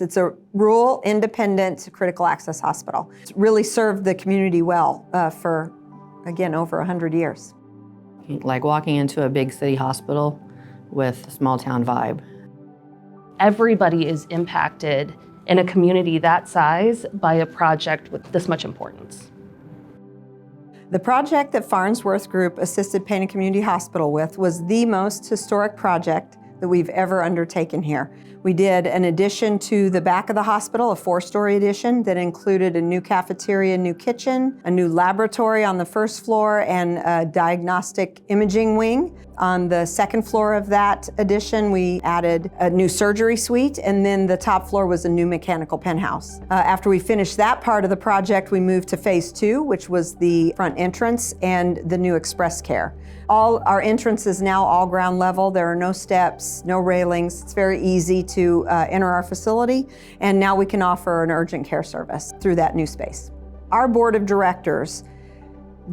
It's a rural, independent, critical access hospital. It's really served the community well for, again, over 100 years. Like walking into a big city hospital with a small town vibe. Everybody is impacted in a community that size by a project with this much importance. The project that Farnsworth Group assisted Pana Community Hospital with was the most historic project that we've ever undertaken here. We did an addition to the back of the hospital, a 4-story addition that included a new cafeteria, new kitchen, a new laboratory on the first floor, and a diagnostic imaging wing. On the second floor of that addition, we added a new surgery suite, and then the top floor was a new mechanical penthouse. After we finished that part of the project, we moved to phase 2, which was the front entrance and the new express care. All our entrance is now all ground level. There are no steps, no railings. It's very easy to enter our facility, and now we can offer an urgent care service through that new space. Our board of directors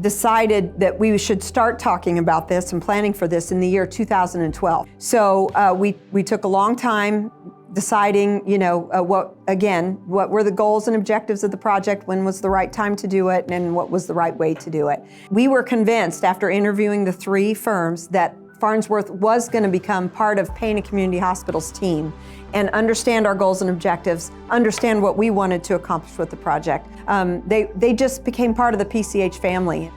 decided that we should start talking about this and planning for this in the year 2012. So we took a long time deciding, what were the goals and objectives of the project, when was the right time to do it, and what was the right way to do it. We were convinced after interviewing the 3 firms that Farnsworth was going to become part of Pana Community Hospital's team and understand our goals and objectives, understand what we wanted to accomplish with the project. They just became part of the PCH family.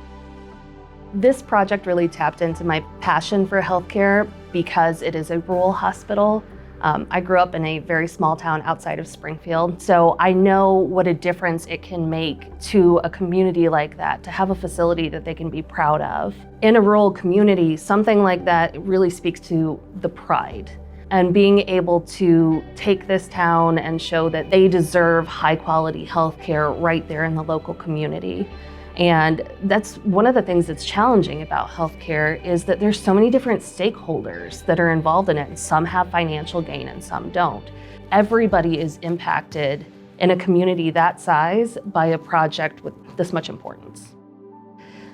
This project really tapped into my passion for healthcare because it is a rural hospital. I grew up in a very small town outside of Springfield, so I know what a difference it can make to a community like that, to have a facility that they can be proud of. In a rural community, something like that really speaks to the pride. And being able to take this town and show that they deserve high quality healthcare right there in the local community. And that's one of the things that's challenging about healthcare, is that there's so many different stakeholders that are involved in it, and some have financial gain and some don't. Everybody is impacted in a community that size by a project with this much importance.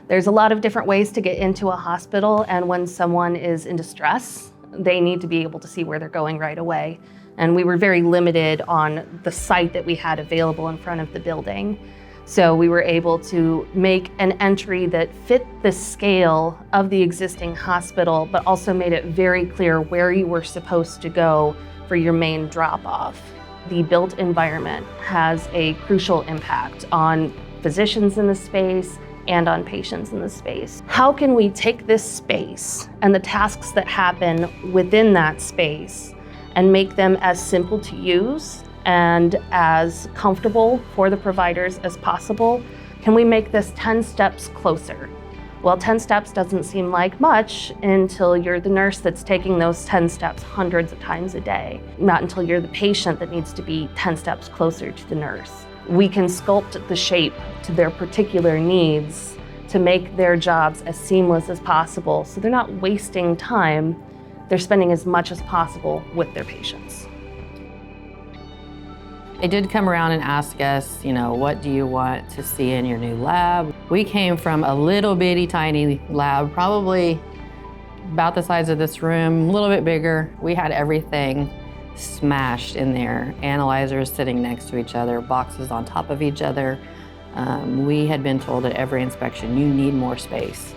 There's a lot of different ways to get into a hospital, and when someone is in distress, they need to be able to see where they're going right away. And we were very limited on the site that we had available in front of the building. So we were able to make an entry that fit the scale of the existing hospital, but also made it very clear where you were supposed to go for your main drop-off. The built environment has a crucial impact on physicians in the space and on patients in the space. How can we take this space and the tasks that happen within that space and make them as simple to use and as comfortable for the providers as possible? Can we make this 10 steps closer? Well, 10 steps doesn't seem like much until you're the nurse that's taking those 10 steps hundreds of times a day. Not until you're the patient that needs to be 10 steps closer to the nurse. We can sculpt the shape to their particular needs to make their jobs as seamless as possible, so they're not wasting time. They're spending as much as possible with their patients. They did come around and ask us, what do you want to see in your new lab? We came from a little bitty tiny lab, probably about the size of this room, a little bit bigger. We had everything smashed in there, analyzers sitting next to each other, boxes on top of each other. We had been told at every inspection, you need more space.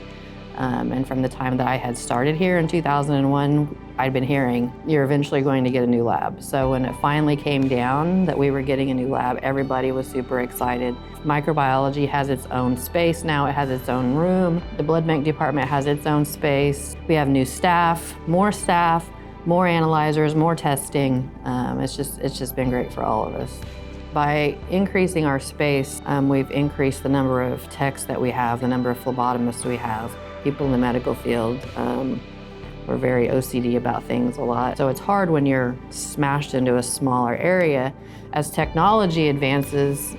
And from the time that I had started here in 2001, I'd been hearing, you're eventually going to get a new lab. So when it finally came down that we were getting a new lab, everybody was super excited. Microbiology has its own space now, it has its own room. The blood bank department has its own space. We have new staff, more analyzers, more testing. It's just been great for all of us. By increasing our space, we've increased the number of techs that we have, the number of phlebotomists we have, people in the medical field. We're very OCD about things a lot. So it's hard when you're smashed into a smaller area. As technology advances,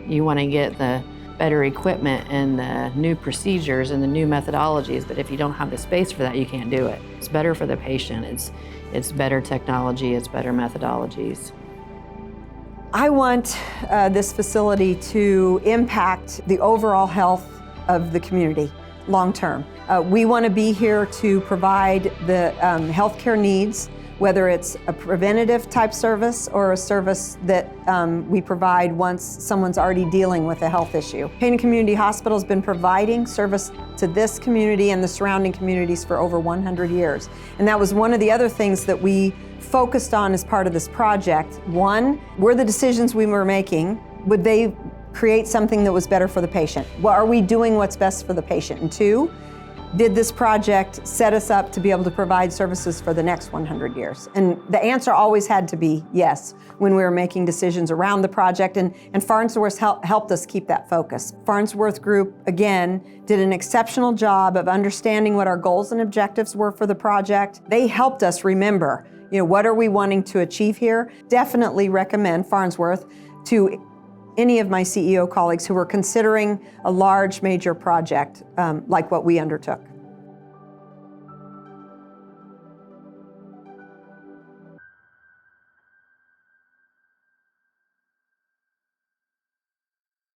you want to get the better equipment and the new procedures and the new methodologies, but if you don't have the space for that, you can't do it. It's better for the patient. It's better technology, it's better methodologies. I want this facility to impact the overall health of the community long term. We want to be here to provide the healthcare needs whether it's a preventative type service or a service that we provide once someone's already dealing with a health issue. Pana Community Hospital has been providing service to this community and the surrounding communities for over 100 years. And that was one of the other things that we focused on as part of this project. One, were the decisions we were making, would they create something that was better for the patient? Well, are we doing what's best for the patient? And two, did this project set us up to be able to provide services for the next 100 years? And the answer always had to be yes when we were making decisions around the project, and Farnsworth helped us keep that focus. Farnsworth Group, again, did an exceptional job of understanding what our goals and objectives were for the project. They helped us remember, what are we wanting to achieve here? Definitely recommend Farnsworth to any of my CEO colleagues who were considering a large major project like what we undertook.